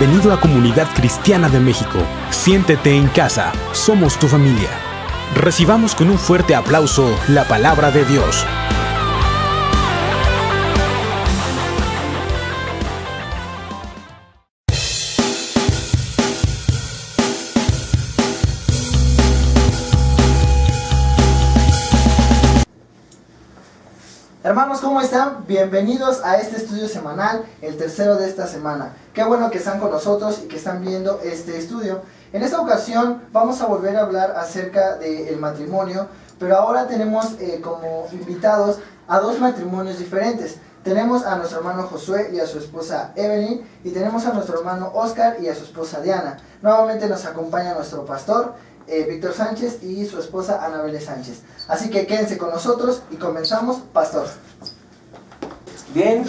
Bienvenido a Comunidad Cristiana de México. Siéntete en casa, somos tu familia. Recibamos con un fuerte aplauso la palabra de Dios. Hermanos, ¿cómo están? Bienvenidos a este estudio semanal, el tercero de esta semana. Qué bueno que están con nosotros y que están viendo este estudio. En esta ocasión vamos a volver a hablar acerca del matrimonio, pero ahora tenemos como invitados a dos matrimonios diferentes. Tenemos a nuestro hermano Josué y a su esposa Evelyn, y tenemos a nuestro hermano Oscar y a su esposa Diana. Nuevamente nos acompaña nuestro pastor, Víctor Sánchez, y su esposa Anabel Sánchez. Así que quédense con nosotros y comenzamos, pastor. Bien,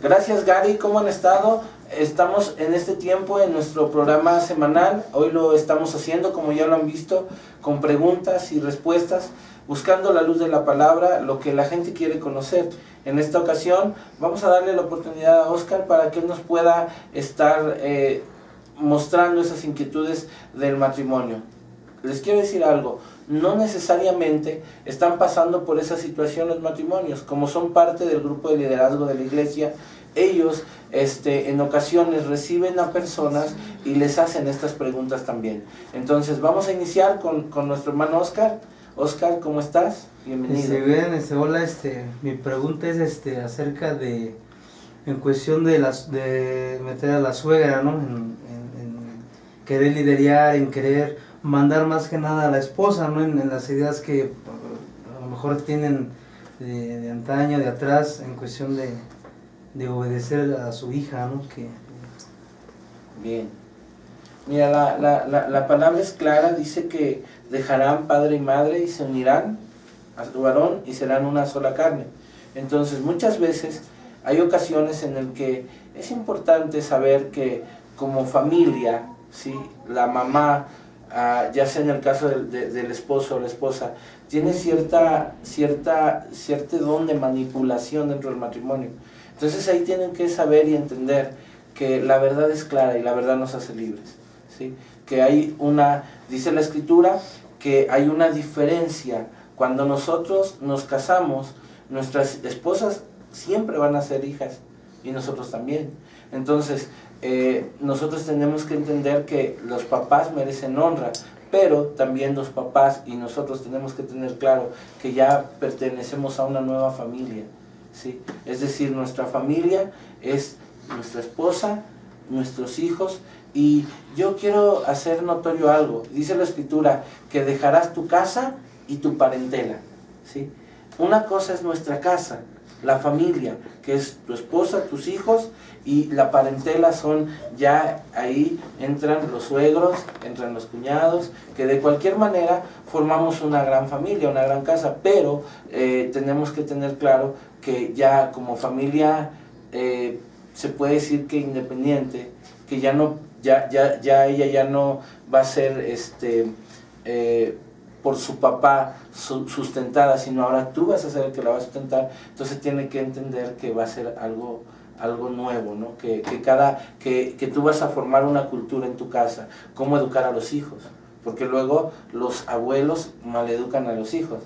gracias Gary, ¿cómo han estado? Estamos en este tiempo en nuestro programa semanal. Hoy lo estamos haciendo, como ya lo han visto, con preguntas y respuestas, buscando la luz de la palabra, lo que la gente quiere conocer. En esta ocasión vamos a darle la oportunidad a Oscar para que él nos pueda estar mostrando esas inquietudes del matrimonio. Les quiero decir algo, no necesariamente están pasando por esa situación los matrimonios, como son parte del grupo de liderazgo de la iglesia. Ellos en ocasiones reciben a personas y les hacen estas preguntas también. Entonces vamos a iniciar con nuestro hermano Oscar. Oscar, ¿cómo estás? Bienvenido. Bien, hola, mi pregunta es acerca de, en cuestión de meter a la suegra, ¿no? En querer liderar, en querer mandar más que nada a la esposa, ¿no? En las ideas que a lo mejor tienen de antaño, de atrás, en cuestión de obedecer a su hija, ¿no? Bien. Mira, la palabra es clara, dice que dejarán padre y madre y se unirán a su varón y serán una sola carne. Entonces muchas veces hay ocasiones en las que es importante saber que como familia, ¿sí? La mamá, ya sea en el caso del esposo o la esposa, tiene cierto don de manipulación dentro del matrimonio. Entonces ahí tienen que saber y entender que la verdad es clara y la verdad nos hace libres, ¿sí? Que hay dice la Escritura, que hay una diferencia. Cuando nosotros nos casamos, nuestras esposas siempre van a ser hijas y nosotros también. Entonces nosotros tenemos que entender que los papás merecen honra, pero también los papás y nosotros tenemos que tener claro que ya pertenecemos a una nueva familia, ¿sí? Es decir, nuestra familia es nuestra esposa, nuestros hijos, y yo quiero hacer notorio algo. Dice la Escritura que dejarás tu casa y tu parentela, ¿sí? Una cosa es nuestra casa, la familia, que es tu esposa, tus hijos, y la parentela son, ya ahí entran los suegros, entran los cuñados, que de cualquier manera formamos una gran familia, una gran casa, pero tenemos que tener claro que ya como familia se puede decir que independiente, que ya ella ya no va a ser por su papá sustentada, sino ahora tú vas a ser el que la va a sustentar. Entonces tiene que entender que va a ser algo nuevo, ¿no? Que tú vas a formar una cultura en tu casa, cómo educar a los hijos, porque luego los abuelos maleducan a los hijos,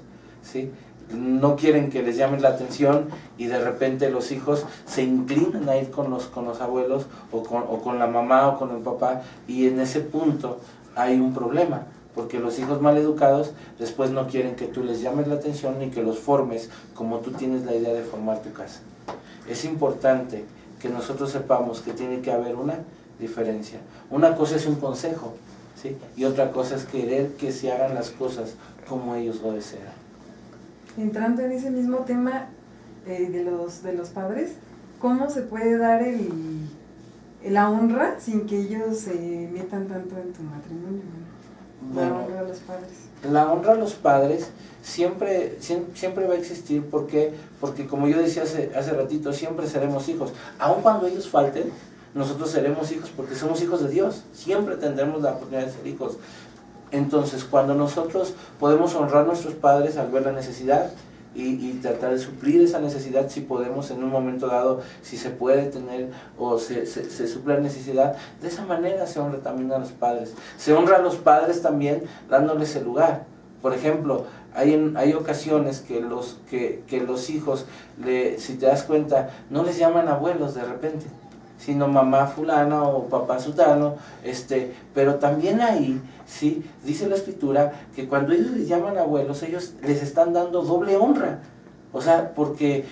¿sí? No quieren que les llamen la atención y de repente los hijos se inclinan a ir con los abuelos o con la mamá o con el papá, y en ese punto hay un problema, porque los hijos mal educados después no quieren que tú les llames la atención ni que los formes como tú tienes la idea de formar tu casa. Es importante que nosotros sepamos que tiene que haber una diferencia. Una cosa es un consejo, ¿sí? Y otra cosa es querer que se hagan las cosas como ellos lo desean. Entrando en ese mismo tema de los padres, ¿cómo se puede dar la honra sin que ellos se metan tanto en tu matrimonio? Bueno, la honra a los padres. La honra a los padres siempre va a existir. ¿Por qué? Porque como yo decía hace ratito, siempre seremos hijos. Aun cuando ellos falten, nosotros seremos hijos porque somos hijos de Dios. Siempre tendremos la oportunidad de ser hijos. Entonces, cuando nosotros podemos honrar a nuestros padres al ver la necesidad, y tratar de suplir esa necesidad si podemos en un momento dado, si se puede tener o se suple la necesidad. De esa manera se honra también a los padres. Se honra a los padres también dándoles el lugar. Por ejemplo, hay ocasiones que los hijos, si te das cuenta, no les llaman abuelos de repente, sino mamá fulana o papá sutano, pero también ahí, ¿sí? Dice la Escritura que cuando ellos les llaman abuelos, ellos les están dando doble honra. O sea, porque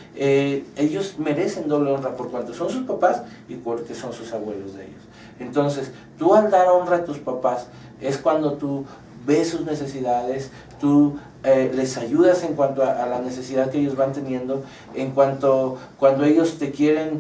ellos merecen doble honra por cuanto son sus papás y porque son sus abuelos de ellos. Entonces, tú al dar honra a tus papás, es cuando tú ves sus necesidades, tú les ayudas en cuanto a la necesidad que ellos van teniendo, cuando ellos te quieren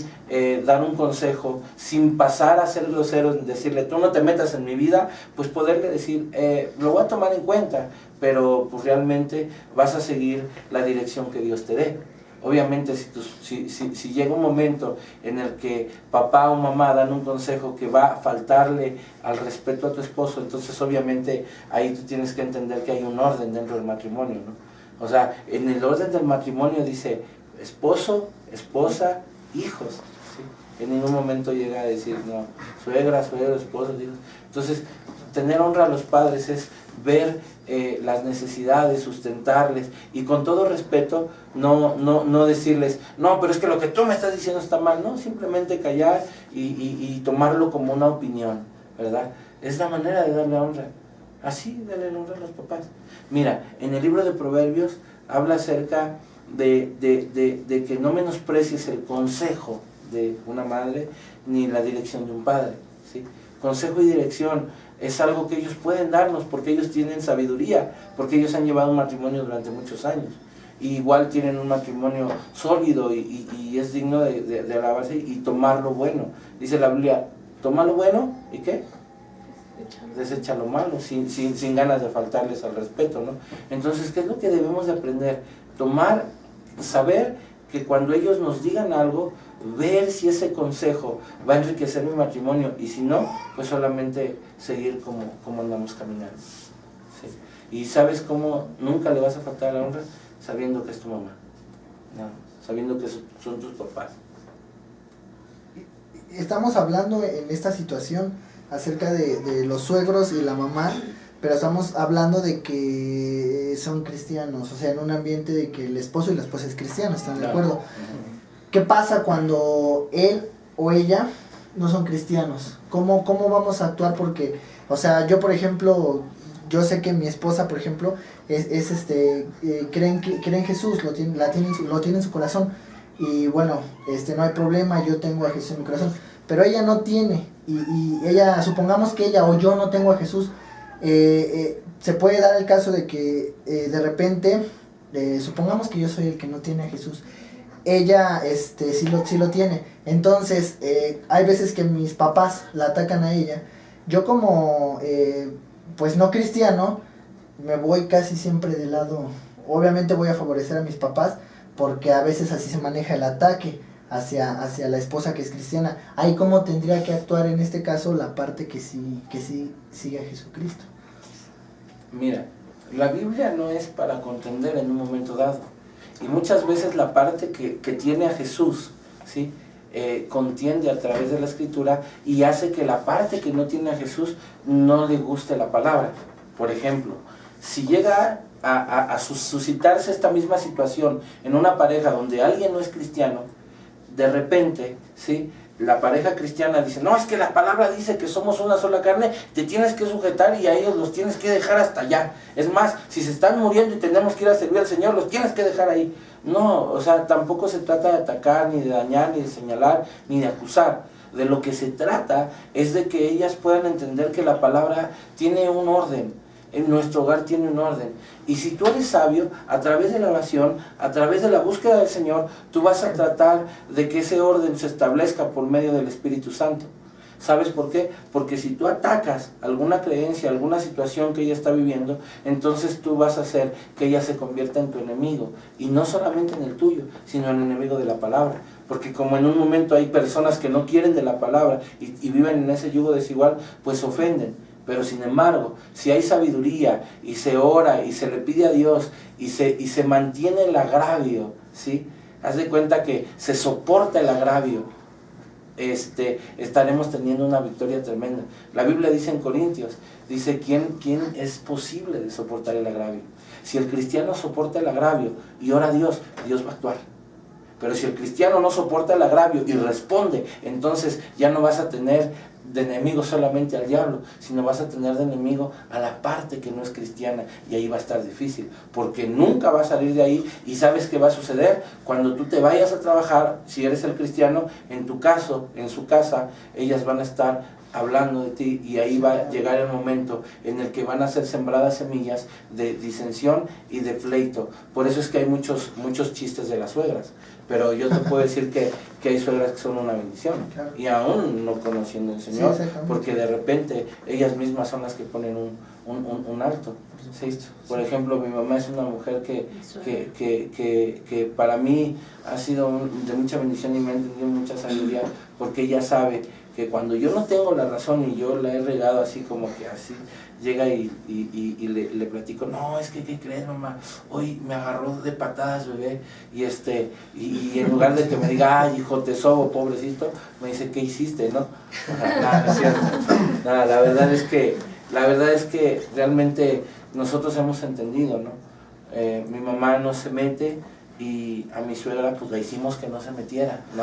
dar un consejo, sin pasar a ser groseros, decirle, tú no te metas en mi vida, pues poderle decir, lo voy a tomar en cuenta, pero pues realmente vas a seguir la dirección que Dios te dé. Obviamente si llega un momento en el que papá o mamá dan un consejo que va a faltarle al respeto a tu esposo, entonces obviamente ahí tú tienes que entender que hay un orden dentro del matrimonio, ¿no? O sea, en el orden del matrimonio dice esposo, esposa, hijos, ¿sí? En ningún momento llega a decir, no, suegra, suegro, esposo, hijos. Entonces, tener honra a los padres es ver las necesidades, sustentarles y con todo respeto no decirles, no, pero es que lo que tú me estás diciendo está mal, no, simplemente callar y tomarlo como una opinión, ¿verdad? Es la manera de darle honra, así darle honra a los papás. Mira, en el libro de Proverbios habla acerca de que no menosprecies el consejo de una madre ni la dirección de un padre, ¿sí? Consejo y dirección es algo que ellos pueden darnos porque ellos tienen sabiduría, porque ellos han llevado un matrimonio durante muchos años. Y igual tienen un matrimonio sólido y es digno de alabarse y tomar lo bueno. Dice la Biblia, toma lo bueno y ¿qué? Desecha lo malo, sin ganas de faltarles al respeto, ¿no? Entonces, ¿qué es lo que debemos de aprender? Saber que cuando ellos nos digan algo, ver si ese consejo va a enriquecer mi matrimonio y si no, pues solamente seguir como andamos caminando, ¿sí? Y sabes cómo nunca le vas a faltar a la honra, sabiendo que es tu mamá, no, sabiendo que son tus papás. Estamos hablando en esta situación acerca de los suegros y la mamá, pero estamos hablando de que son cristianos, o sea, en un ambiente de que el esposo y la esposa es cristiano, ¿están de acuerdo? ¿Qué pasa cuando él o ella no son cristianos? ¿Cómo vamos a actuar? Porque, o sea, yo por ejemplo, yo sé que mi esposa, por ejemplo, cree en Jesús, lo tiene en su corazón, y bueno, no hay problema, yo tengo a Jesús en mi corazón, pero ella no tiene, y ella, supongamos que ella o yo no tengo a Jesús, se puede dar el caso de que de repente, supongamos que yo soy el que no tiene a Jesús, ella sí lo tiene, entonces hay veces que mis papás la atacan a ella, yo como pues no cristiano, me voy casi siempre de lado, obviamente voy a favorecer a mis papás, porque a veces así se maneja el ataque hacia la esposa que es cristiana. Ahí cómo tendría que actuar en este caso la parte que sí sigue a Jesucristo. Mira, la Biblia no es para contender en un momento dado. Y muchas veces la parte que tiene a Jesús, ¿sí? Contiende a través de la Escritura y hace que la parte que no tiene a Jesús no le guste la palabra. Por ejemplo, si llega a suscitarse esta misma situación en una pareja donde alguien no es cristiano, de repente, ¿sí? La pareja cristiana dice, no, es que la palabra dice que somos una sola carne, te tienes que sujetar y a ellos los tienes que dejar hasta allá. Es más, si se están muriendo y tenemos que ir a servir al Señor, los tienes que dejar ahí. No, o sea, tampoco se trata de atacar, ni de dañar, ni de señalar, ni de acusar. De lo que se trata es de que ellas puedan entender que la palabra tiene un orden. En nuestro hogar tiene un orden. Y si tú eres sabio, a través de la oración, a través de la búsqueda del Señor, tú vas a tratar de que ese orden se establezca por medio del Espíritu Santo. ¿Sabes por qué? Porque si tú atacas alguna creencia, alguna situación que ella está viviendo, entonces tú vas a hacer que ella se convierta en tu enemigo. Y no solamente en el tuyo, sino en el enemigo de la palabra. Porque como en un momento hay personas que no quieren de la palabra y viven en ese yugo desigual, pues ofenden. Pero sin embargo, si hay sabiduría y se ora y se le pide a Dios y se mantiene el agravio, ¿sí? Haz de cuenta que se soporta el agravio, estaremos teniendo una victoria tremenda. La Biblia dice en Corintios, dice, ¿quién es posible de soportar el agravio? Si el cristiano soporta el agravio y ora a Dios, Dios va a actuar. Pero si el cristiano no soporta el agravio y responde, entonces ya no vas a tener de enemigo solamente al diablo, sino vas a tener de enemigo a la parte que no es cristiana, y ahí va a estar difícil, porque nunca va a salir de ahí. Y ¿sabes qué va a suceder? Cuando tú te vayas a trabajar, si eres el cristiano, en tu caso, en su casa, ellas van a estar hablando de ti, y ahí va a llegar el momento en el que van a ser sembradas semillas de disensión y de pleito. Por eso es que hay muchos chistes de las suegras, pero yo te puedo decir que hay suegras que son una bendición, claro. Y aún no conociendo al Señor, Sí, porque de repente ellas mismas son las que ponen un alto, ¿sí? Por ejemplo, mi mamá es una mujer que para mí ha sido de mucha bendición, y me ha entendido mucha sabiduría, porque ella sabe que cuando yo no tengo la razón y yo la he regado así como que así, llega y le platico, no, es que, ¿qué crees, mamá? Hoy me agarró de patadas, bebé, y en lugar de que me diga, ay, hijo, te sobo, pobrecito, me dice, ¿qué hiciste, no? Nada, no es cierto. Nada, la verdad es que realmente nosotros hemos entendido, ¿no? Mi mamá no se mete, y a mi suegra pues la hicimos que no se metiera, ¿no?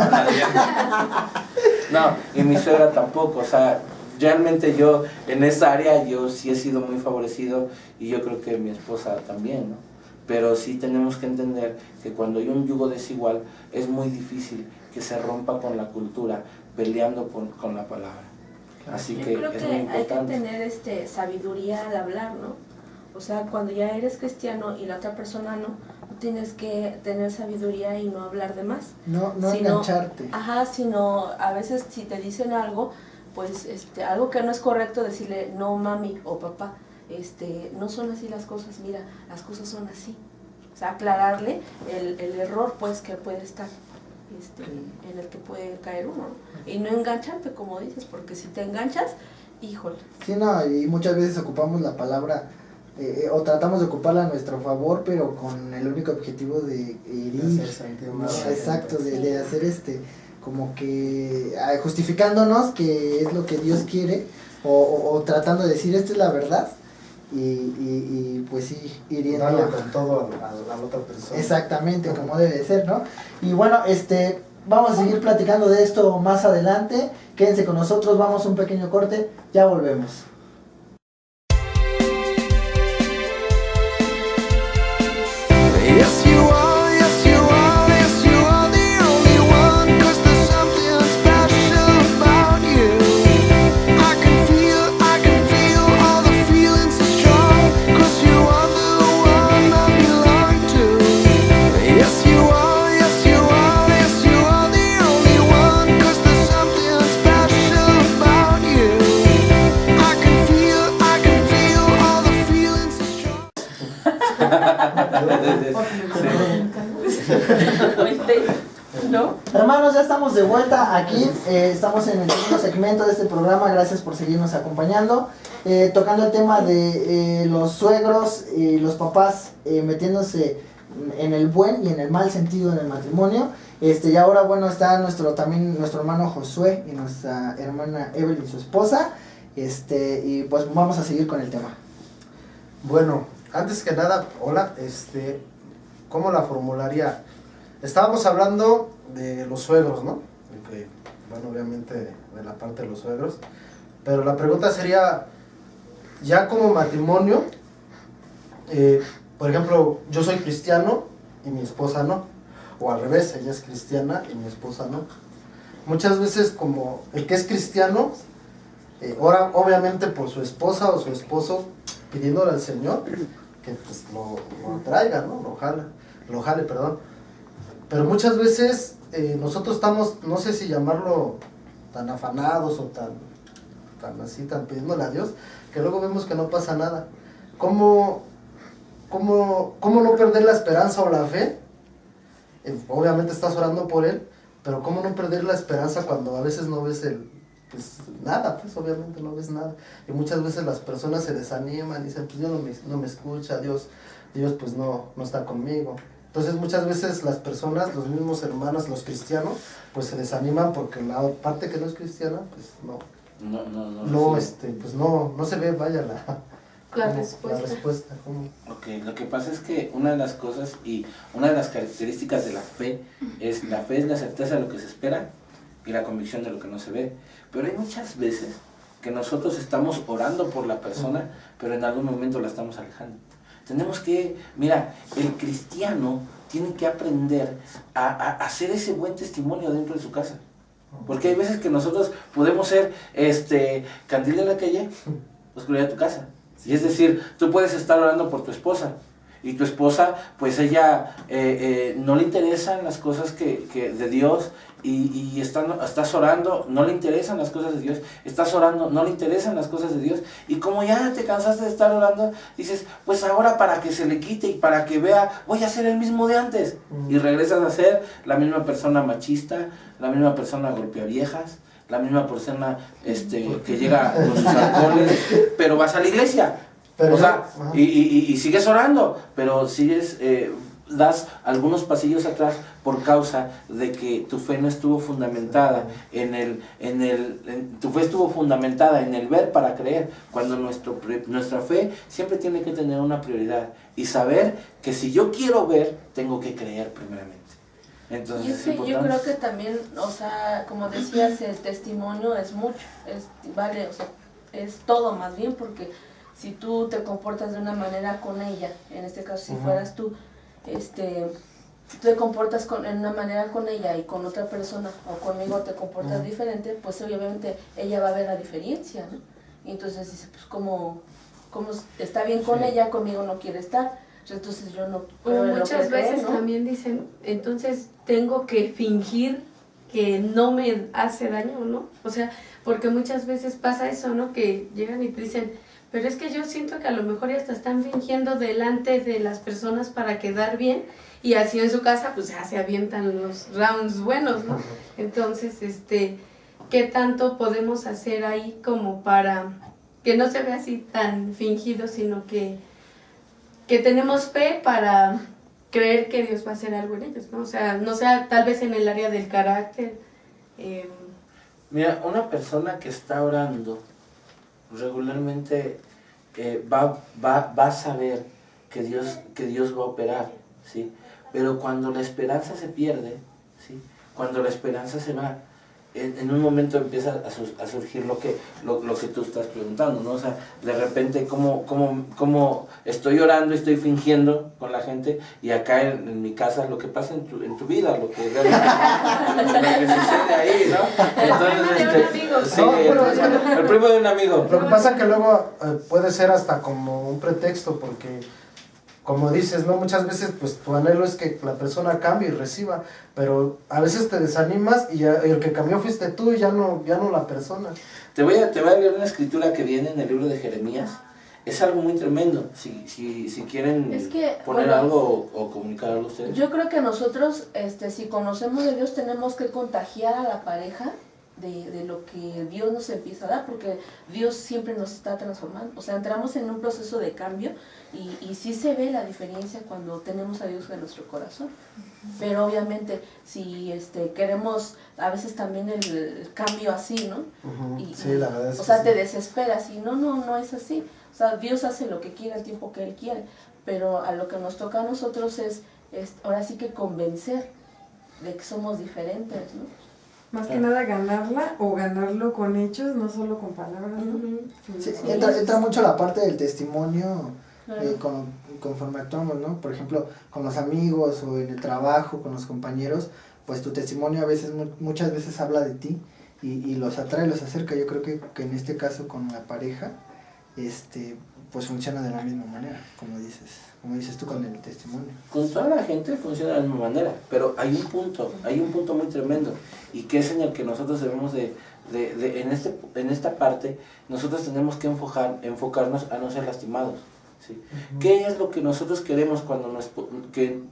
No, y mi suegra tampoco. O sea, realmente yo en esa área yo sí he sido muy favorecido, y yo creo que mi esposa también, ¿no? Pero sí tenemos que entender que cuando hay un yugo desigual es muy difícil que se rompa con la cultura, peleando con la palabra. Así que yo creo es que muy hay que importante tener sabiduría al hablar, ¿no? O sea, cuando ya eres cristiano y la otra persona no, tienes que tener sabiduría y no hablar de más. No engancharte. Ajá, sino a veces si te dicen algo, pues algo que no es correcto, decirle, no mami o papá, no son así las cosas, mira, las cosas son así. O sea, aclararle el error pues que puede estar, en el que puede caer uno, ¿no? Y no engancharte, como dices, porque si te enganchas, híjole. Sí, no, y muchas veces ocupamos la palabra, o tratamos de ocuparla a nuestro favor, pero con el único objetivo de herir. ¿No? Exacto, de hacer como que justificándonos que es lo que Dios quiere, o tratando de decir esta es la verdad, y pues sí, hiriendo. Darle con todo a la otra persona. Exactamente, como debe ser, ¿no? Y bueno, vamos a seguir platicando de esto más adelante. Quédense con nosotros, vamos a un pequeño corte, ya volvemos. Yes, you are, yes, you are, yes, you are the only one, 'cause there's something special about you. I can feel all the feelings so strong, 'cause you are the one I belong to. Yes, you are, yes, you are, yes, you are the only one, 'cause there's something special about you. I can feel all the feelings so strong. ¿No? Hermanos, ya estamos de vuelta aquí, estamos en el segundo segmento de este programa, gracias por seguirnos acompañando, tocando el tema de los suegros y los papás metiéndose en el buen y en el mal sentido en el matrimonio. Y ahora, bueno, está también nuestro hermano Josué y nuestra hermana Evelyn, su esposa, y pues vamos a seguir con el tema. Bueno, antes que nada, hola, ¿cómo la formularía? Estábamos hablando de los suegros, ¿no? Okay. Bueno, obviamente de la parte de los suegros, pero la pregunta sería, ya como matrimonio, por ejemplo, yo soy cristiano y mi esposa no, o al revés, ella es cristiana y mi esposa no. Muchas veces como el que es cristiano, ora obviamente por su esposa o su esposo, pidiéndole al Señor que pues lo traiga, ¿no? Lo jale, perdón. Pero muchas veces nosotros estamos, no sé si llamarlo tan afanados o tan pidiéndole a Dios, que luego vemos que no pasa nada. ¿Cómo no perder la esperanza o la fe? Obviamente estás orando por él, pero ¿cómo no perder la esperanza cuando a veces no ves pues nada, pues obviamente no ves nada. Y muchas veces las personas se desaniman, dicen, pues Dios no me escucha, Dios pues no está conmigo. Entonces muchas veces las personas, los mismos hermanos, los cristianos, pues se desaniman porque la parte que no es cristiana, pues pues no se ve, vaya La respuesta. La respuesta, ¿cómo? Ok, lo que pasa es que una de las cosas y una de las características de la fe es la certeza de lo que se espera y la convicción de lo que no se ve. Pero hay muchas veces que nosotros estamos orando por la persona, pero en algún momento la estamos alejando. Tenemos que, mira, el cristiano tiene que aprender a hacer ese buen testimonio dentro de su casa. Porque hay veces que nosotros podemos ser candil de la calle, oscuridad de tu casa. Y es decir, tú puedes estar orando por tu esposa, y tu esposa, pues ella no le interesan las cosas de Dios, y estás orando, no le interesan las cosas de Dios, estás orando, no le interesan las cosas de Dios, y como ya te cansaste de estar orando, dices, pues ahora para que se le quite y para que vea, voy a ser el mismo de antes, y regresas a ser la misma persona machista, la misma persona golpeaviejas, la misma persona que llega con sus alcoholes, pero vas a la iglesia, Pero o sea, y sigues orando, pero sigues, das algunos pasillos atrás por causa de que tu fe no estuvo fundamentada tu fe estuvo fundamentada en el ver para creer, cuando nuestra fe siempre tiene que tener una prioridad y saber que si yo quiero ver, tengo que creer primeramente. Entonces, y es que yo creo que también, o sea, como decías, el testimonio es mucho, vale, o sea, es todo más bien, porque si tú te comportas de una manera con ella, en este caso si fueras tú, te comportas en una manera con ella y con otra persona o conmigo te comportas diferente, pues obviamente ella va a ver la diferencia, ¿no? Y entonces dice, pues como está bien con ella, conmigo no quiere estar. Entonces yo no o muchas veces también dicen, entonces tengo que fingir que no me hace daño, ¿no? O sea, porque muchas veces pasa eso, ¿no? Que llegan y te dicen, pero es que yo siento que a lo mejor ya hasta están fingiendo delante de las personas para quedar bien, y así en su casa pues ya se avientan los rounds buenos, ¿no? Entonces, ¿qué tanto podemos hacer ahí como para que no se vea así tan fingido, sino que tenemos fe para creer que Dios va a hacer algo en ellos, ¿no? O sea, no sea tal vez en el área del carácter. Mira, una persona que está orando regularmente va a saber que Dios va a operar, ¿sí? Pero cuando la esperanza se pierde, ¿sí? Cuando la esperanza se va, en un momento empieza a surgir lo que tú estás preguntando, ¿no? O sea, de repente cómo estoy orando y estoy fingiendo con la gente, y acá en mi casa lo que pasa en tu vida, lo que realmente lo que sucede ahí, ¿no? Entonces, el primo de un amigo. Lo que pasa es que luego puede ser hasta como un pretexto, porque como dices, ¿no? Muchas veces pues tu anhelo es que la persona cambie y reciba, pero a veces te desanimas y el que cambió fuiste tú y ya no la persona. Te voy a leer una escritura que viene en el libro de Jeremías. Es algo muy tremendo, si quieren poner algo o comunicar algo ustedes. Yo creo que nosotros, si conocemos de Dios, tenemos que contagiar a la pareja de lo que Dios nos empieza a dar, porque Dios siempre nos está transformando. O sea, entramos en un proceso de cambio y sí se ve la diferencia cuando tenemos a Dios en nuestro corazón. Pero obviamente si queremos a veces también el cambio así, ¿no? Sí, la verdad es o sea, que te sí. desesperas y no es así. O sea, Dios hace lo que quiere al tiempo que Él quiere, pero a lo que nos toca a nosotros es ahora sí que convencer de que somos diferentes, ¿no? Más que nada ganarla o ganarlo con hechos, no solo con palabras, ¿no? Sí, entra mucho la parte del testimonio conforme actuamos, ¿no? Por ejemplo, con los amigos o en el trabajo, con los compañeros, pues tu testimonio a veces, muchas veces habla de ti y los atrae, los acerca. Yo creo que en este caso con la pareja, pues funciona de la misma manera, como dices tú con el testimonio. Con toda la gente funciona de la misma manera, pero hay un punto muy tremendo, y que es en el que nosotros debemos en esta parte, nosotros tenemos que enfocarnos a no ser lastimados, ¿sí? ¿Qué es lo que nosotros queremos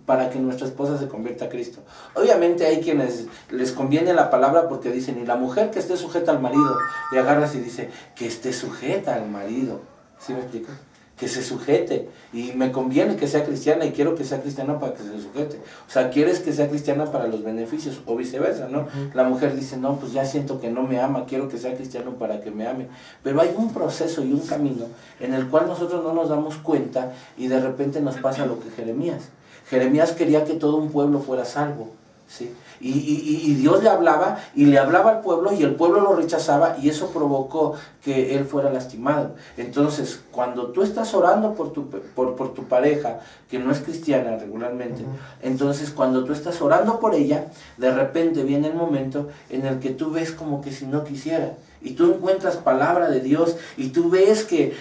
para que nuestra esposa se convierta a Cristo? Obviamente hay quienes les conviene la palabra porque dicen, y la mujer que esté sujeta al marido, y agarras y dice, que esté sujeta al marido, ¿sí me explico? Que se sujete, y me conviene que sea cristiana y quiero que sea cristiana para que se sujete. O sea, quieres que sea cristiana para los beneficios, o viceversa, ¿no? La mujer dice, no, pues ya siento que no me ama, quiero que sea cristiano para que me ame. Pero hay un proceso y un camino en el cual nosotros no nos damos cuenta y de repente nos pasa lo que Jeremías. Jeremías quería que todo un pueblo fuera salvo, ¿sí? Y Dios le hablaba al pueblo y el pueblo lo rechazaba y eso provocó que él fuera lastimado. Entonces, cuando tú estás orando por tu pareja, que no es cristiana regularmente, entonces cuando tú estás orando por ella, de repente viene el momento en el que tú ves como que si no quisiera. Y tú encuentras palabra de Dios y tú ves que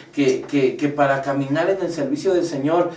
para caminar en el servicio del Señor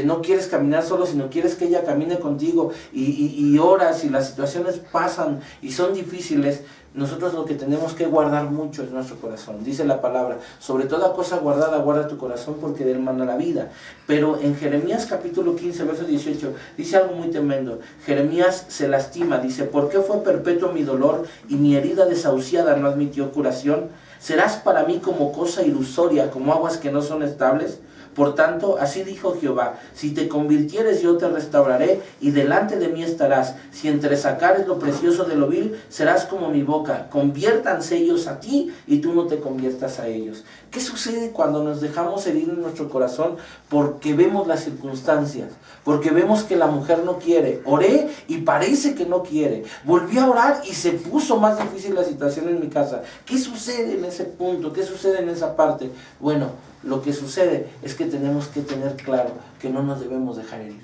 no quieres caminar solo, sino quieres que ella camine contigo y oras y las situaciones pasan y son difíciles. Nosotros lo que tenemos que guardar mucho es nuestro corazón. Dice la palabra, sobre toda cosa guardada, guarda tu corazón porque de él mana la vida. Pero en Jeremías capítulo 15, verso 18, dice algo muy tremendo. Jeremías se lastima, dice, ¿por qué fue perpetuo mi dolor y mi herida desahuciada no admitió curación? ¿Serás para mí como cosa ilusoria, como aguas que no son estables? Por tanto, así dijo Jehová, si te convirtieres yo te restauraré y delante de mí estarás. Si entresacares lo precioso de lo vil, serás como mi boca. Conviértanse ellos a ti y tú no te conviertas a ellos. ¿Qué sucede cuando nos dejamos herir en nuestro corazón? Porque vemos las circunstancias, porque vemos que la mujer no quiere. Oré y parece que no quiere. Volví a orar y se puso más difícil la situación en mi casa. ¿Qué sucede en ese punto? ¿Qué sucede en esa parte? Bueno, lo que sucede es que tenemos que tener claro que no nos debemos dejar herir.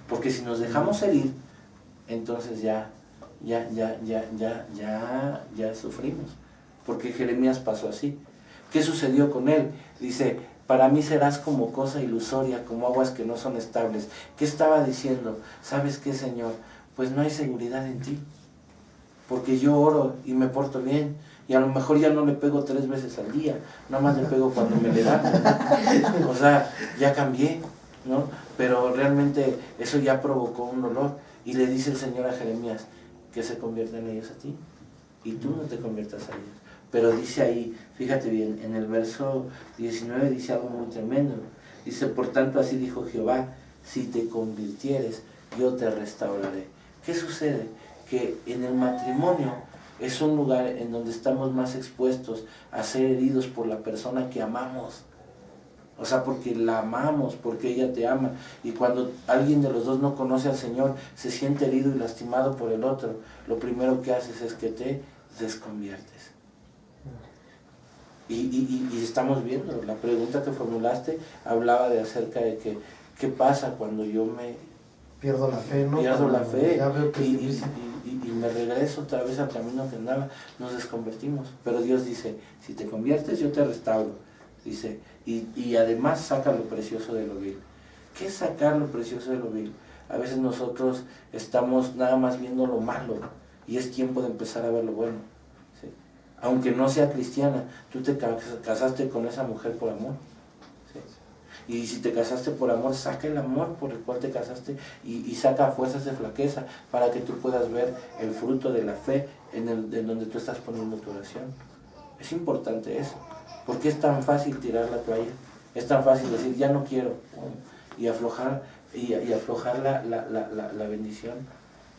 Porque si nos dejamos herir, entonces ya sufrimos. Porque Jeremías pasó así. ¿Qué sucedió con él? Dice, para mí serás como cosa ilusoria, como aguas que no son estables. ¿Qué estaba diciendo? ¿Sabes qué, Señor? Pues no hay seguridad en ti. Porque yo oro y me porto bien. Y a lo mejor ya no le pego 3 veces al día, nada más le pego cuando me levanto. O sea, ya cambié, ¿no? Pero realmente eso ya provocó un dolor. Y le dice el Señor a Jeremías, que se conviertan ellos a ti, y tú no te conviertas a ellos. Pero dice ahí, fíjate bien, en el verso 19 dice algo muy tremendo. Dice, por tanto así dijo Jehová, si te convirtieres, yo te restauraré. ¿Qué sucede? Que en el matrimonio es un lugar en donde estamos más expuestos a ser heridos por la persona que amamos. O sea, porque la amamos, porque ella te ama. Y cuando alguien de los dos no conoce al Señor, se siente herido y lastimado por el otro, lo primero que haces es que te desconviertes. Y estamos viendo, la pregunta que formulaste hablaba de acerca de que, ¿qué pasa cuando yo me pierdo la fe, ¿no? Pierdo la fe ya veo que y me regreso otra vez al camino que andaba, nos desconvertimos. Pero Dios dice, si te conviertes yo te restauro. Dice, y además saca lo precioso de lo vil. ¿Qué es sacar lo precioso de lo vil? A veces nosotros estamos nada más viendo lo malo y es tiempo de empezar a ver lo bueno. ¿Sí? Aunque no sea cristiana, tú te casaste con esa mujer por amor. ¿Sí? Y si te casaste por amor, saca el amor por el cual te casaste y saca fuerzas de flaqueza para que tú puedas ver el fruto de la fe en donde tú estás poniendo tu oración. Es importante eso, porque es tan fácil tirar la toalla, es tan fácil decir ya no quiero y aflojar la bendición,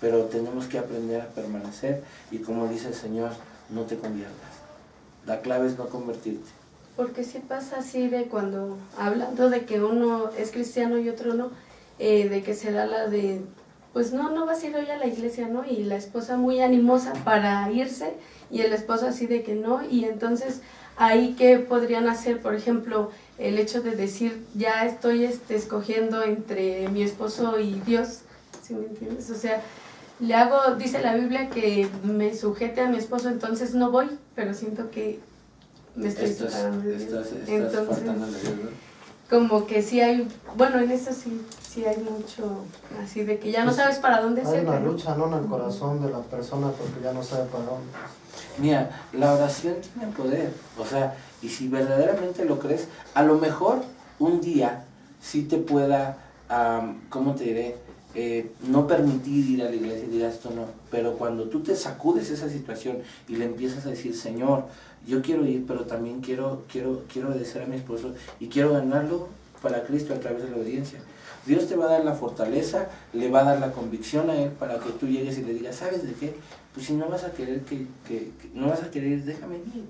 pero tenemos que aprender a permanecer y como dice el Señor, no te conviertas. La clave es no convertirte. Porque sí pasa así de cuando, hablando de que uno es cristiano y otro no, de que se da la de, pues no vas a ir hoy a la iglesia, ¿no? Y la esposa muy animosa para irse y el esposo así de que no, y entonces ahí ¿qué podrían hacer? Por ejemplo, el hecho de decir, ya estoy escogiendo entre mi esposo y Dios, ¿sí me entiendes? O sea, le hago, dice la Biblia que me sujete a mi esposo, entonces no voy, pero siento que me estoy separando de Dios. Entonces, como que sí hay, bueno, en eso sí hay mucho, así de que ya no sabes para dónde hay hacer. Hay una lucha, ¿no? En el corazón de la persona porque ya no sabe para dónde. Mira, la oración tiene poder, o sea, y si verdaderamente lo crees, a lo mejor un día sí te pueda, ¿cómo te diré? No permitir ir a la iglesia y digas esto no, pero cuando tú te sacudes esa situación y le empiezas a decir, Señor, yo quiero ir, pero también quiero obedecer a mi esposo y quiero ganarlo para Cristo a través de la obediencia. Dios te va a dar la fortaleza, le va a dar la convicción a Él para que tú llegues y le digas, ¿sabes de qué? Pues si no vas a querer no vas a querer, déjame ir,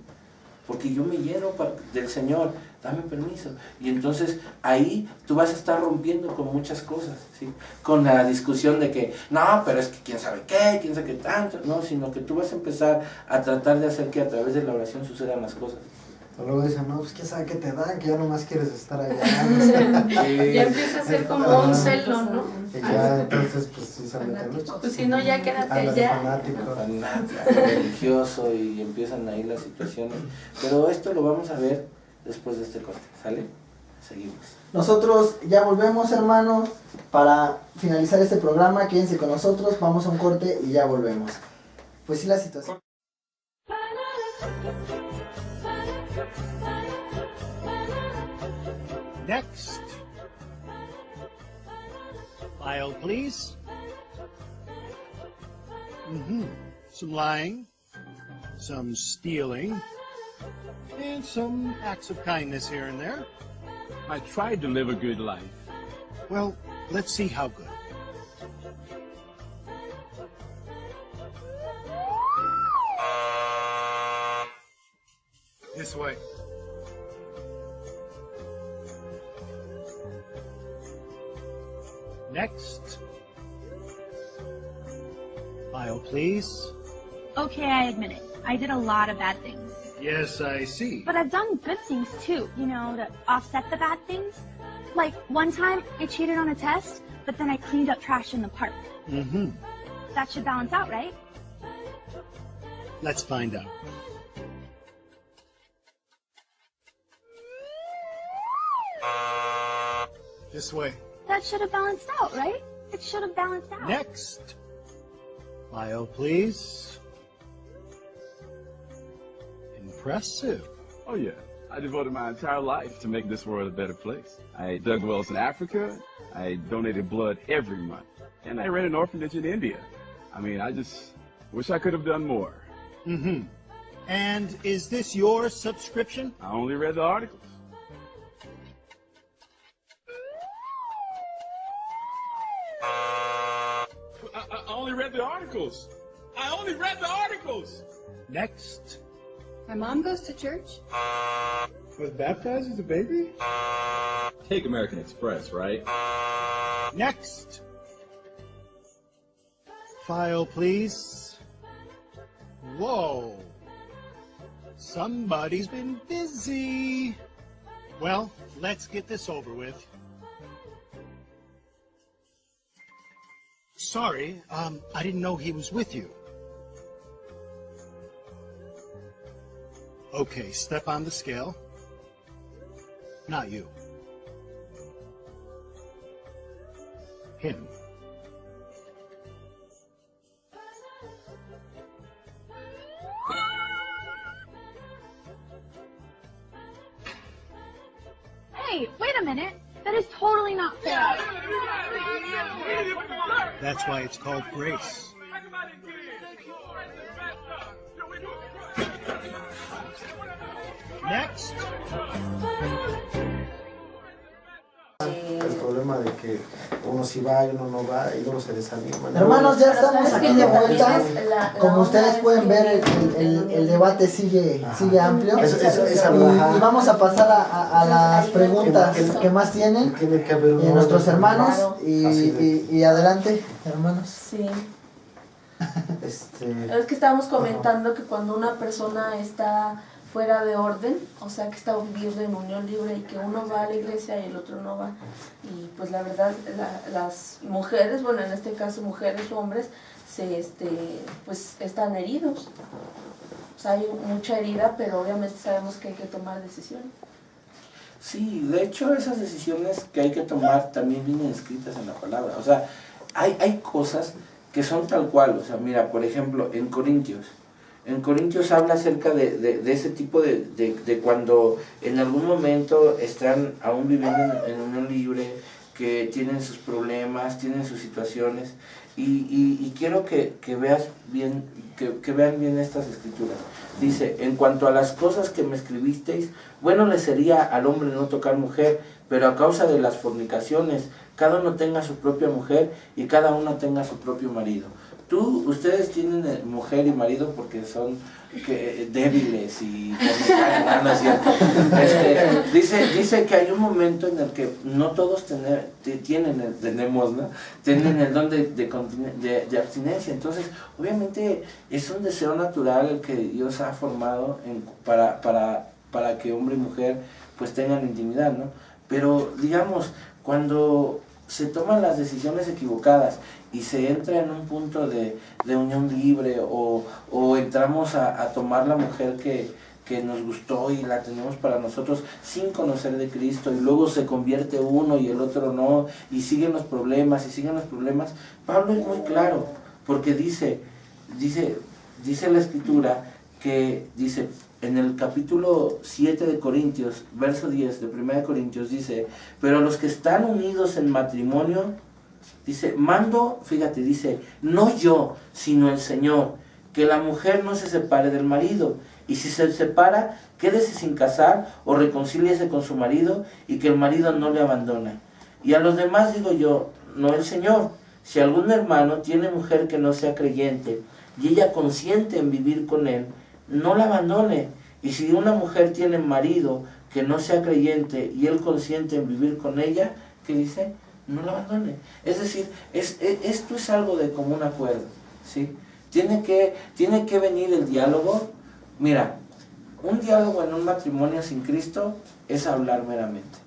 porque yo me lleno del Señor, dame permiso. Y entonces ahí tú vas a estar rompiendo con muchas cosas, ¿sí? Con la discusión de que, no, pero es que quién sabe qué tanto, no, sino que tú vas a empezar a tratar de hacer que a través de la oración sucedan las cosas. Luego dicen, no, pues quién sabe qué te dan, que ya nomás quieres estar allá. Ya empieza a ser como un celo, ¿no? Y ya, entonces, pues sí se meten mucho. Pues si no, ya quédate Ándale, ya. fanático. Religioso, y empiezan ahí las situaciones. Pero esto lo vamos a ver después de este corte, ¿sale? Seguimos. Nosotros ya volvemos, hermanos, para finalizar este programa. Quédense con nosotros, vamos a un corte y ya volvemos. Pues sí, la situación. Next. File, please. Some lying, some stealing, and some acts of kindness here and there. I tried to live a good life. Well, let's see how good. This way. Next. File, please. Okay, I admit it. I did a lot of bad things. Yes, I see. But I've done good things too, you know, to offset the bad things. Like, one time I cheated on a test, but then I cleaned up trash in the park. That should balance out, right? Let's find out. This way. That should have balanced out, right? It should have balanced out. Next. File, please. Impressive. Oh yeah, I devoted my entire life to make this world a better place. I dug wells in Africa, I donated blood every month, and I ran an orphanage in India. I mean, I just wish I could have done more. And is this your subscription? I only read the articles. I only read the articles. I only read the articles. Next. My mom goes to church. Was baptized as a baby? Take American Express, right? Next. File, please. Whoa. Somebody's been busy. Well, let's get this over with. Sorry, I didn't know he was with you. Okay, step on the scale. Not you. Him. Hey, wait a minute. That is totally not fair. That's why it's called grace. Next. El problema de que uno sí va y uno no va y luego se desaniman. Hermanos, ya estamos aquí de vuelta. Como ustedes pueden ver, el debate sigue amplio. Y vamos a pasar a las preguntas que más tienen nuestros hermanos. Y adelante, hermanos. Sí. Es que estábamos comentando que cuando una persona está fuera de orden, o sea que está viviendo en unión libre y que uno va a la iglesia y el otro no va, y pues la verdad las mujeres, bueno, en este caso mujeres o hombres, pues están heridos, o sea hay mucha herida, pero obviamente sabemos que hay que tomar decisiones. Sí, de hecho esas decisiones que hay que tomar también vienen escritas en la palabra, o sea, hay cosas que son tal cual, o sea, mira, por ejemplo, en Corintios, En Corintios habla acerca de ese tipo de cuando en algún momento están aún viviendo en unión libre, que tienen sus problemas, tienen sus situaciones, y quiero que veas bien, que vean bien estas escrituras. Dice, en cuanto a las cosas que me escribisteis, bueno le sería al hombre no tocar mujer, pero a causa de las fornicaciones, cada uno tenga su propia mujer y cada uno tenga su propio marido. Ustedes tienen mujer y marido porque son débiles y fornican, ¿no es cierto? Dice que hay un momento en el que no todos tienen el don de abstinencia. Entonces, obviamente es un deseo natural el que Dios ha formado para que hombre y mujer pues tengan intimidad, ¿no? Pero digamos, cuando se toman las decisiones equivocadas y se entra en un punto de unión libre o entramos a tomar la mujer que nos gustó y la tenemos para nosotros sin conocer de Cristo, y luego se convierte uno y el otro no, y siguen los problemas, Pablo es muy claro, porque dice la Escritura que dice en el capítulo 7 de Corintios, verso 10 de 1 Corintios, dice, pero los que están unidos en matrimonio, dice, dice, no yo, sino el Señor, que la mujer no se separe del marido, y si se separa, quédese sin casar, o reconcíliese con su marido, y que el marido no le abandone. Y a los demás digo yo, no el Señor, si algún hermano tiene mujer que no sea creyente, y ella consiente en vivir con él, no la abandone. Y si una mujer tiene marido que no sea creyente y él consiente en vivir con ella, ¿qué dice? No la abandone. Es decir, esto es algo de común acuerdo, ¿sí? Tiene que venir el diálogo. Mira, un diálogo en un matrimonio sin Cristo es hablar meramente.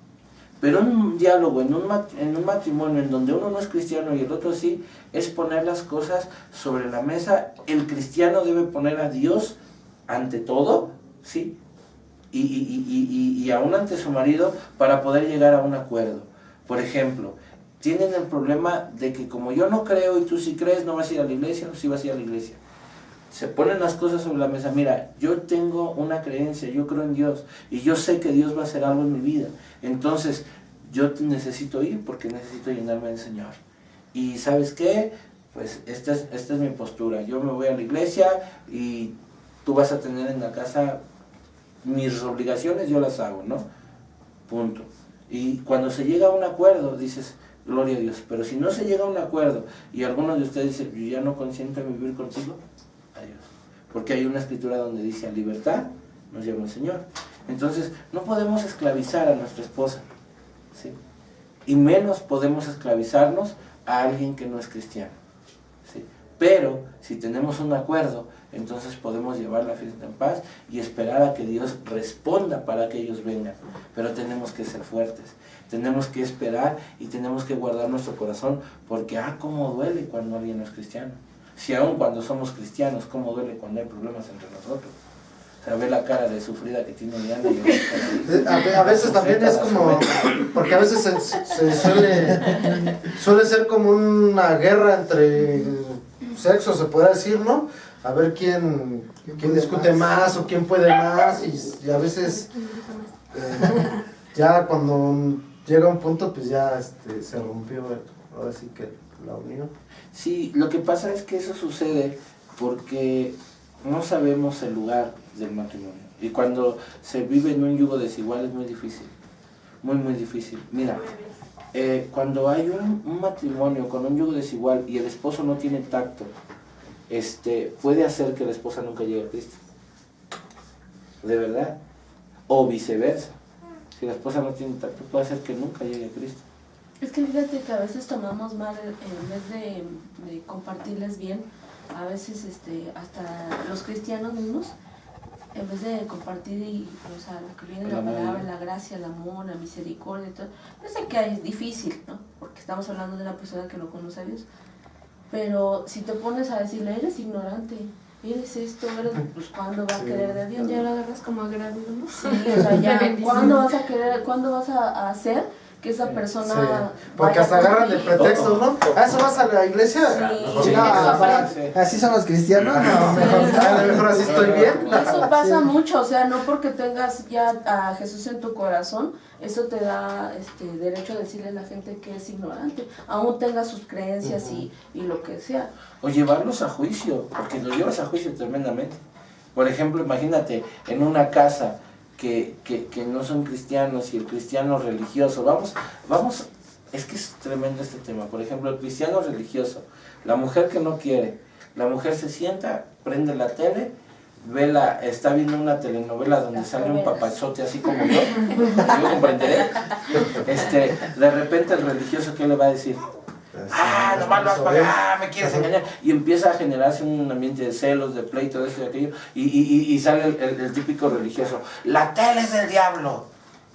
Pero un diálogo en un matrimonio en donde uno no es cristiano y el otro sí, es poner las cosas sobre la mesa. El cristiano debe poner a Dios ante todo, ¿sí? Y aún ante su marido para poder llegar a un acuerdo. Por ejemplo, tienen el problema de que como yo no creo y tú sí crees, no vas a ir a la iglesia, no sí vas a ir a la iglesia. Se ponen las cosas sobre la mesa. Mira, yo tengo una creencia, yo creo en Dios y yo sé que Dios va a hacer algo en mi vida. Entonces, yo necesito ir porque necesito llenarme del Señor. Y ¿sabes qué? Pues esta es mi postura. Yo me voy a la iglesia y tú vas a tener en la casa mis obligaciones, yo las hago, ¿no? Punto. Y cuando se llega a un acuerdo, dices, gloria a Dios. Pero si no se llega a un acuerdo y alguno de ustedes dice, yo ya no consiento en vivir contigo, adiós. Porque hay una escritura donde dice, a libertad nos llama el Señor. Entonces, no podemos esclavizar a nuestra esposa, ¿sí? Y menos podemos esclavizarnos a alguien que no es cristiano, ¿sí? Pero, si tenemos un acuerdo, entonces podemos llevar la fiesta en paz y esperar a que Dios responda para que ellos vengan. Pero tenemos que ser fuertes, tenemos que esperar y tenemos que guardar nuestro corazón, porque cómo duele cuando alguien no es cristiano. Si aún cuando somos cristianos, cómo duele cuando hay problemas entre nosotros. O sea, ve la cara de sufrida que tiene Diana. A veces también es como, porque a veces se suele ser como una guerra entre sexos, se puede decir, ¿no? A ver quién discute más o quién puede más, y a veces ya cuando llega un punto pues ya se rompió, ahora sí que la unión. Sí, lo que pasa es que eso sucede porque no sabemos el lugar del matrimonio, y cuando se vive en un yugo desigual es muy difícil, muy difícil. Mira, cuando hay un matrimonio con un yugo desigual y el esposo no tiene tacto, puede hacer que la esposa nunca llegue a Cristo, de verdad, o viceversa. Si la esposa no tiene tacto, puede hacer que nunca llegue a Cristo. Es que fíjate que a veces tomamos mal, en vez de compartirles bien, a veces hasta los cristianos mismos, en vez de compartir o sea, lo que viene de la palabra, la gracia, el amor, la misericordia y todo, yo sé que es difícil, ¿no? Porque estamos hablando de una persona que no conoce a Dios, pero si te pones a decirle, eres ignorante, eres esto, pues ¿cuándo va a querer de Dios? Ya lo agarras como agravio, ¿no? Sí, o sea, ya, ¿cuándo vas a querer, cuándo vas a hacer que esa persona... Sí, porque hasta agarran el pretexto, ¿no? ¿A eso vas a la iglesia? Sí. Así son los cristianos, no, mejor así estoy bien. Y eso pasa mucho, o sea, no porque tengas ya a Jesús en tu corazón, eso te da derecho a decirle a la gente que es ignorante, aún tenga sus creencias y lo que sea. O llevarlos a juicio, porque los llevas a juicio tremendamente. Por ejemplo, imagínate, en una casa que no son cristianos y el cristiano religioso, vamos, es que es tremendo este tema. Por ejemplo, el cristiano religioso, la mujer que no quiere, la mujer se sienta, prende la tele, está viendo una telenovela donde sale un papazote así como yo comprenderé, de repente el religioso, ¿qué le va a decir? Nomás lo vas a pagar, me quieres engañar, y empieza a generarse un ambiente de celos, de pleito, de esto y aquello, y sale el típico religioso, la tele es del diablo,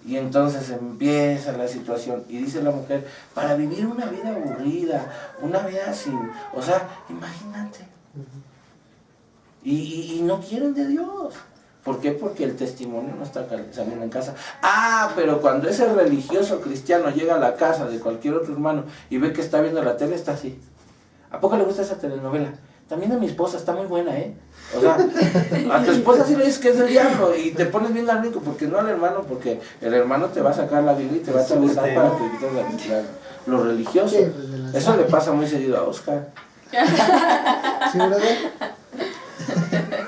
y entonces empieza la situación, y dice la mujer, para vivir una vida aburrida, una vida sin, o sea, imagínate, y no quieren de Dios. ¿Por qué? Porque el testimonio no está saliendo en casa. Pero cuando ese religioso cristiano llega a la casa de cualquier otro hermano y ve que está viendo la tele, está así. ¿A poco le gusta esa telenovela? También a mi esposa, está muy buena, ¿eh? O sea, a tu esposa sí le dices que es del diablo y te pones bien al rico, porque no al hermano, porque el hermano te va a sacar la Biblia y te va a atravesar para que quites lo religioso. Eso le pasa muy seguido a Oscar. ¿Sí, brother?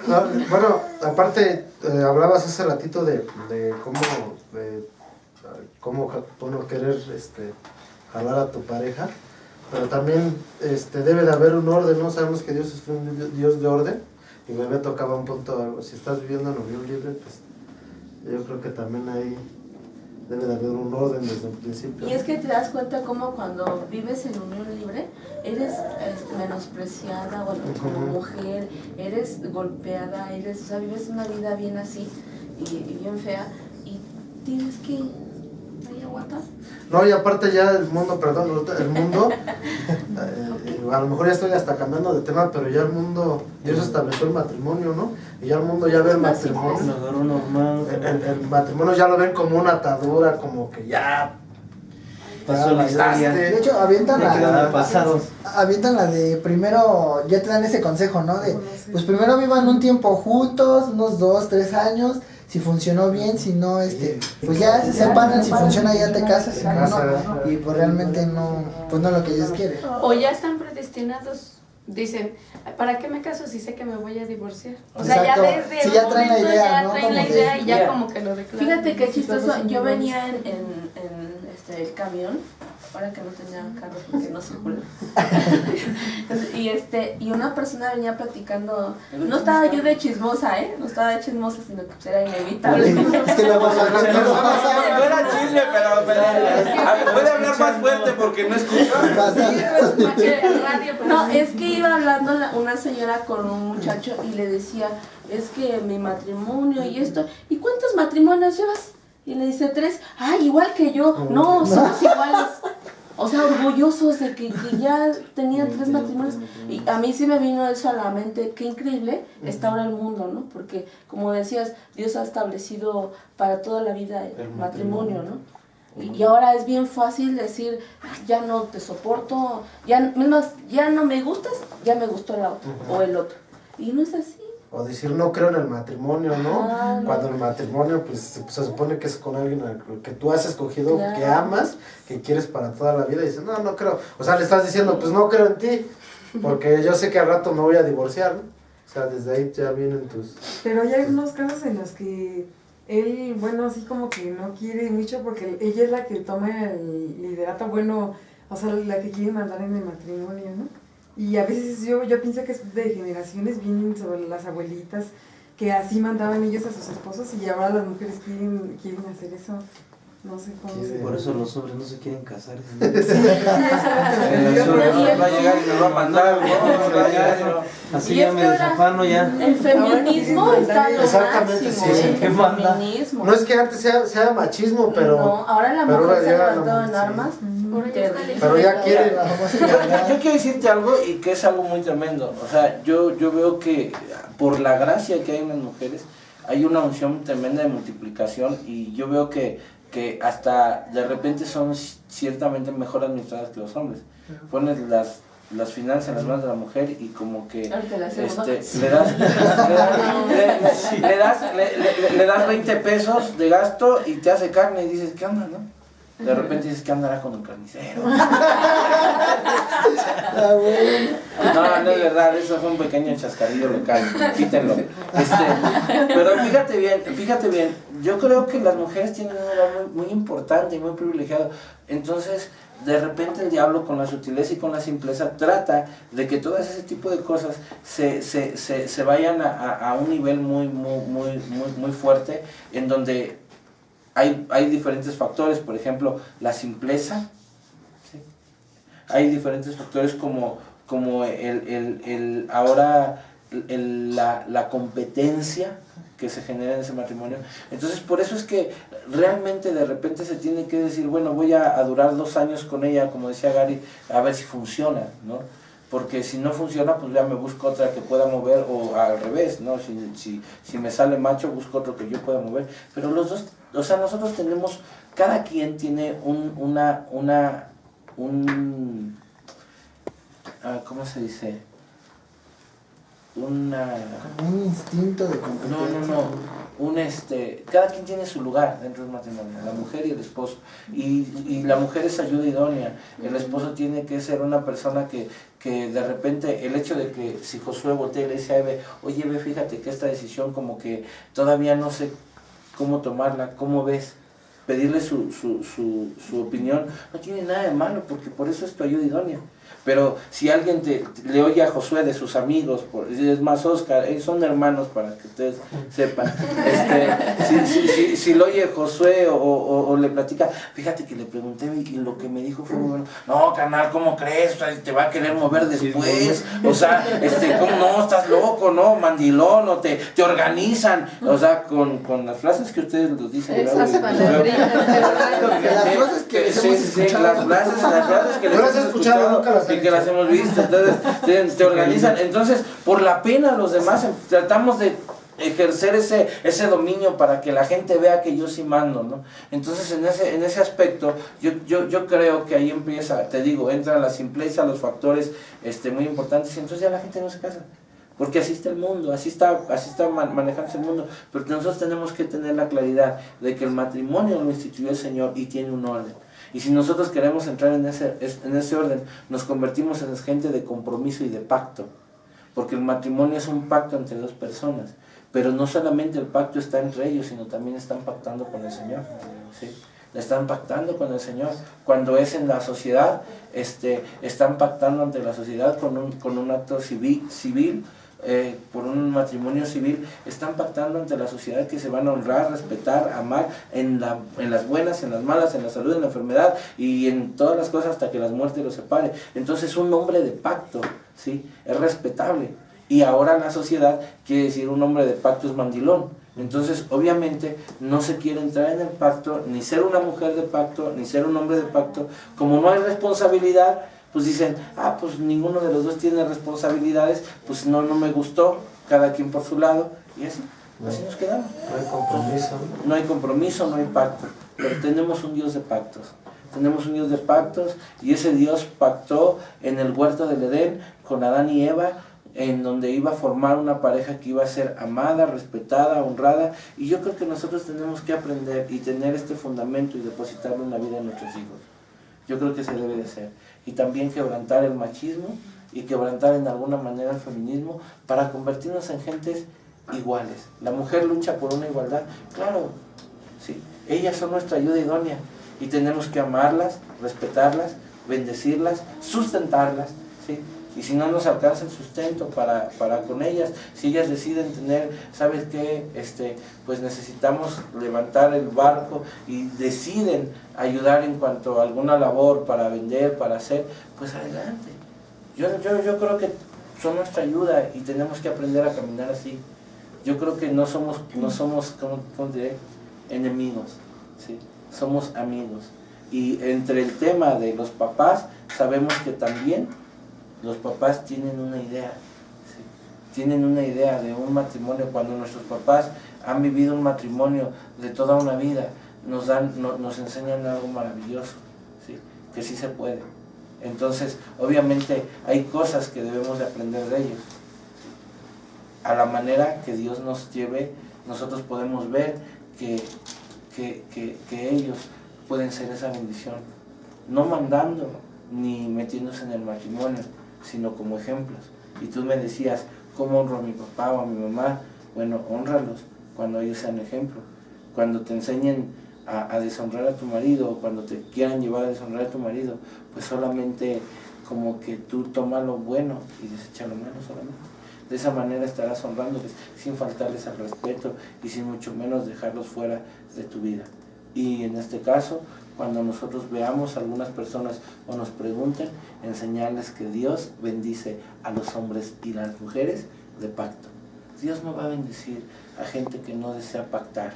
No, bueno, aparte, hablabas hace ratito de cómo bueno, querer jalar a tu pareja, pero también debe de haber un orden, ¿no? Sabemos que Dios es un Dios de orden, y me tocaba un punto, si estás viviendo en unión libre, pues yo creo que también ahí debe de haber un orden desde el principio. Y es que te das cuenta como cuando vives en unión libre, eres menospreciada, bueno, como mujer, eres golpeada, o sea, vives una vida bien así y bien fea, y tienes que ahí aguantar. No, y aparte ya el mundo, a lo mejor ya estoy hasta cambiando de tema, pero ya el mundo, Dios estableció el matrimonio, ¿no? Y ya el mundo ya ve el matrimonio. El matrimonio ya lo ven como una atadura, como que ya pasó la historia. De hecho, avientan la de primero, ya te dan ese consejo, ¿no? De, pues primero vivan un tiempo juntos, unos 2, 3 años. Si funcionó bien, si no, pues ya se separan, si funciona ya te casas, si no, y pues realmente no, pues no es lo que Dios quiere. O ya están predestinados, dicen, ¿para qué me caso si sé que me voy a divorciar? O sea, ya desde sí, ya traen la idea, ¿no? traen la idea y ya como que lo declaran. Fíjate qué chistoso, yo venía en el camión, ahora que no tenía carro porque no circula. Y una persona venía platicando, no estaba yo de chismosa, no estaba de chismosa, sino que era inevitable. Es que la vas a hablar. No era chisme, pero puede hablar más fuerte porque no escucho. No, es que iba hablando una señora con un muchacho y le decía, es que mi matrimonio y esto, ¿y cuántos matrimonios llevas? Y le dice 3, igual que yo, no, somos iguales. O sea, orgullosos de que ya tenían 3 matrimonios. Y a mí sí me vino eso a la mente, qué increíble está ahora el mundo, ¿no? Porque, como decías, Dios ha establecido para toda la vida el matrimonio, ¿no? Y ahora es bien fácil decir, ya no te soporto, ya no me gustas, ya me gustó el otro, o el otro. Y no es así. O decir no creo en el matrimonio, ¿no? Cuando el matrimonio pues se supone que es con alguien que tú has escogido, que amas, que quieres para toda la vida, y dices, no creo. O sea, le estás diciendo, pues no creo en ti, porque yo sé que al rato me voy a divorciar, ¿no? O sea, desde ahí ya vienen tus... Pero hay algunos casos en los que él, bueno, así como que no quiere mucho porque ella es la que toma el liderato, bueno, o sea, la que quiere mandar en el matrimonio, ¿no? Y a veces yo pienso que es de generaciones, vienen sobre las abuelitas, que así mandaban ellos a sus esposos y ahora las mujeres quieren hacer eso. No sé cómo. Por eso los hombres no se quieren casar. Va a llegar y nos va a mandar, así ya me desafano ya. El feminismo está lo máximo, el feminismo. No es que antes sea machismo, pero... No, ahora la mujer se ha levantado en armas. Pero ya quiere. Yo quiero decirte algo y que es algo muy tremendo. O sea, yo veo que por la gracia que hay en las mujeres, hay una unción tremenda de multiplicación, y yo veo que que hasta de repente son ciertamente mejor administradas que los hombres. Pones las finanzas en las manos de la mujer y como que le das 20 pesos de gasto y te hace carne y dices, ¿qué onda, no? De repente dices, ¿qué andará con el carnicero? No es verdad, eso fue un pequeño chascarrillo local, quítenlo. Pero fíjate bien, yo creo que las mujeres tienen un lugar muy importante y muy privilegiado. Entonces, de repente el diablo con la sutileza y con la simpleza trata de que todo ese tipo de cosas se vayan a un nivel muy fuerte, en donde hay diferentes factores. Por ejemplo, la simpleza, ¿sí? Hay diferentes factores como la competencia que se genera en ese matrimonio. Entonces, por eso es que realmente de repente se tiene que decir, bueno, voy a durar 2 años con ella, como decía Gary, a ver si funciona, ¿no? Porque si no funciona, pues ya me busco otra que pueda mover, o al revés, ¿no? Si me sale macho, busco otro que yo pueda mover. Pero los dos, o sea, nosotros tenemos, cada quien tiene ¿cómo se dice? Como un instinto de competencia. Cada quien tiene su lugar dentro del matrimonio, la mujer y el esposo, y la mujer es ayuda idónea, el esposo tiene que ser una persona que de repente, el hecho de que si Josué voltea y le dice a Eve, oye Eve, fíjate que esta decisión como que todavía no sé cómo tomarla, ¿cómo ves? Pedirle su opinión no tiene nada de malo, porque por eso es tu ayuda idónea. Pero si alguien le oye a Josué de sus amigos, es más Oscar, son hermanos para que ustedes sepan, si lo oye Josué o le platica, fíjate que le pregunté y lo que me dijo fue muy bueno, no carnal, ¿cómo crees? Te va a querer mover después, o sea, ¿cómo no? Estás loco, ¿no? Mandilón, o te organizan, o sea, con las frases que ustedes nos dicen. Esas palabras. Las frases que les hemos escuchado. Las frases que les hemos escuchado y que las hemos visto, entonces te organizan. Entonces, por la pena a los demás, tratamos de ejercer ese dominio para que la gente vea que yo sí mando, ¿no? Entonces, en ese aspecto, yo creo que ahí empieza, te digo, entra la simpleza, los factores muy importantes, y entonces ya la gente no se casa. Porque así está el mundo, así está manejándose el mundo. Pero nosotros tenemos que tener la claridad de que el matrimonio lo instituyó el Señor y tiene un orden. Y si nosotros queremos entrar en ese orden, nos convertimos en gente de compromiso y de pacto. Porque el matrimonio es un pacto entre 2 personas. Pero no solamente el pacto está entre ellos, sino también están pactando con el Señor, ¿sí? Están pactando con el Señor. Cuando es en la sociedad, están pactando ante la sociedad con un acto civil, por un matrimonio civil, están pactando ante la sociedad que se van a honrar, respetar, amar en las buenas, en las malas, en la salud, en la enfermedad y en todas las cosas hasta que las muertes los separe. Entonces un hombre de pacto, ¿sí? Es respetable. Y ahora la sociedad quiere decir un hombre de pacto es mandilón. Entonces obviamente no se quiere entrar en el pacto, ni ser una mujer de pacto, ni ser un hombre de pacto. Como no hay responsabilidad, pues dicen, pues ninguno de los dos tiene responsabilidades, pues no me gustó, cada quien por su lado, y así nos quedamos. No hay compromiso. No hay compromiso, no hay pacto, pero tenemos un Dios de pactos. Tenemos un Dios de pactos, y ese Dios pactó en el huerto del Edén con Adán y Eva, en donde iba a formar una pareja que iba a ser amada, respetada, honrada, y yo creo que nosotros tenemos que aprender y tener este fundamento y depositarlo en la vida de nuestros hijos. Yo creo que se debe de hacer. Y también quebrantar el machismo y quebrantar en alguna manera el feminismo para convertirnos en gentes iguales. La mujer lucha por una igualdad, claro, sí. Ellas son nuestra ayuda idónea y tenemos que amarlas, respetarlas, bendecirlas, sustentarlas, ¿sí? Y si no nos alcanza el sustento para con ellas, si ellas deciden tener, ¿sabes qué? Pues necesitamos levantar el barco y deciden ayudar en cuanto a alguna labor para vender, para hacer, pues adelante. Yo creo que son nuestra ayuda y tenemos que aprender a caminar así. Yo creo que no somos ¿cómo diré? Enemigos, ¿sí? Somos amigos. Y entre el tema de los papás, sabemos que también los papás tienen una idea, ¿sí? Tienen una idea de un matrimonio. Cuando nuestros papás han vivido un matrimonio de toda una vida, nos enseñan algo maravilloso, ¿sí? Que sí se puede. Entonces, obviamente hay cosas que debemos de aprender de ellos. A la manera que Dios nos lleve, nosotros podemos ver que ellos pueden ser esa bendición, no mandando ni metiéndose en el matrimonio, sino como ejemplos. Y tú me decías, ¿cómo honro a mi papá o a mi mamá? Bueno, hónralos cuando ellos sean ejemplo. Cuando te enseñen a deshonrar a tu marido, o cuando te quieran llevar a deshonrar a tu marido, pues solamente como que tú toma lo bueno y desecha lo malo solamente. De esa manera estarás honrándoles sin faltarles al respeto y sin mucho menos dejarlos fuera de tu vida. Y en este caso, cuando nosotros veamos a algunas personas o nos pregunten, enseñarles que Dios bendice a los hombres y las mujeres de pacto. Dios no va a bendecir a gente que no desea pactar.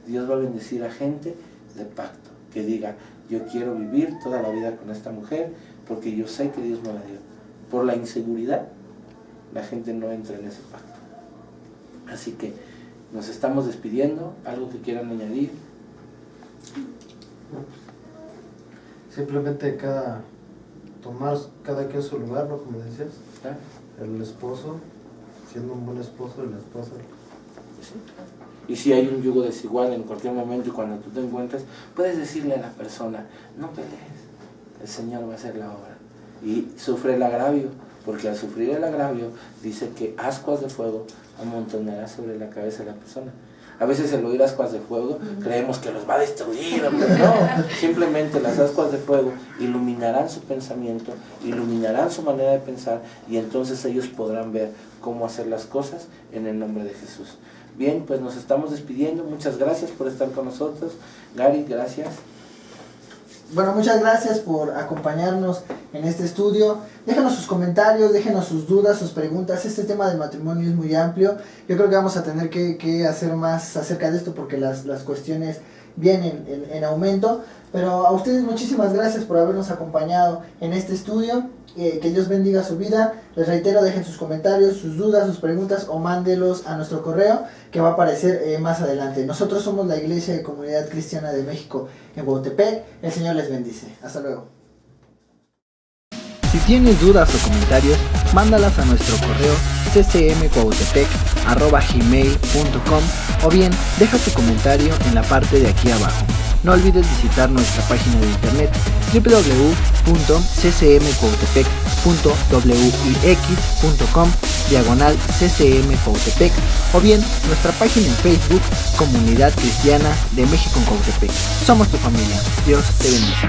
Dios va a bendecir a gente de pacto, que diga, yo quiero vivir toda la vida con esta mujer porque yo sé que Dios me la dio. Por la inseguridad, la gente no entra en ese pacto. Así que nos estamos despidiendo. ¿Algo que quieran añadir? Simplemente tomar cada quien su lugar, ¿no? Como decías, ¿Ah? el esposo siendo un buen esposo y la esposa. Sí. Y si hay un yugo desigual en cualquier momento y cuando tú te encuentres, puedes decirle a la persona, no pelees, el Señor va a hacer la obra. Y sufre el agravio, porque al sufrir el agravio dice que ascuas de fuego amontonará sobre la cabeza de la persona. A veces el oír ascuas de fuego creemos que los va a destruir, pero no, simplemente las ascuas de fuego iluminarán su pensamiento, iluminarán su manera de pensar y entonces ellos podrán ver cómo hacer las cosas en el nombre de Jesús. Bien, pues nos estamos despidiendo, muchas gracias por estar con nosotros. Gary, gracias. Bueno, muchas gracias por acompañarnos en este estudio. Déjenos sus comentarios, déjenos sus dudas, sus preguntas. Este tema del matrimonio es muy amplio. Yo creo que vamos a tener que hacer más acerca de esto porque las cuestiones vienen en aumento. Pero a ustedes muchísimas gracias por habernos acompañado en este estudio. Que Dios bendiga su vida. Les reitero, dejen sus comentarios, sus dudas, sus preguntas o mándelos a nuestro correo que va a aparecer más adelante. Nosotros somos la Iglesia de Comunidad Cristiana de México en Huautepec. El Señor les bendice. Hasta luego. Si tienes dudas o comentarios, mándalas a nuestro correo ccmcuautepec@gmail.com o bien deja tu comentario en la parte de aquí abajo. No olvides visitar nuestra página de internet www.ccmcuautepec.wix.com/ccmcuautepec o bien nuestra página en Facebook Comunidad Cristiana de México en Cuautepec. Somos tu familia. Dios te bendice.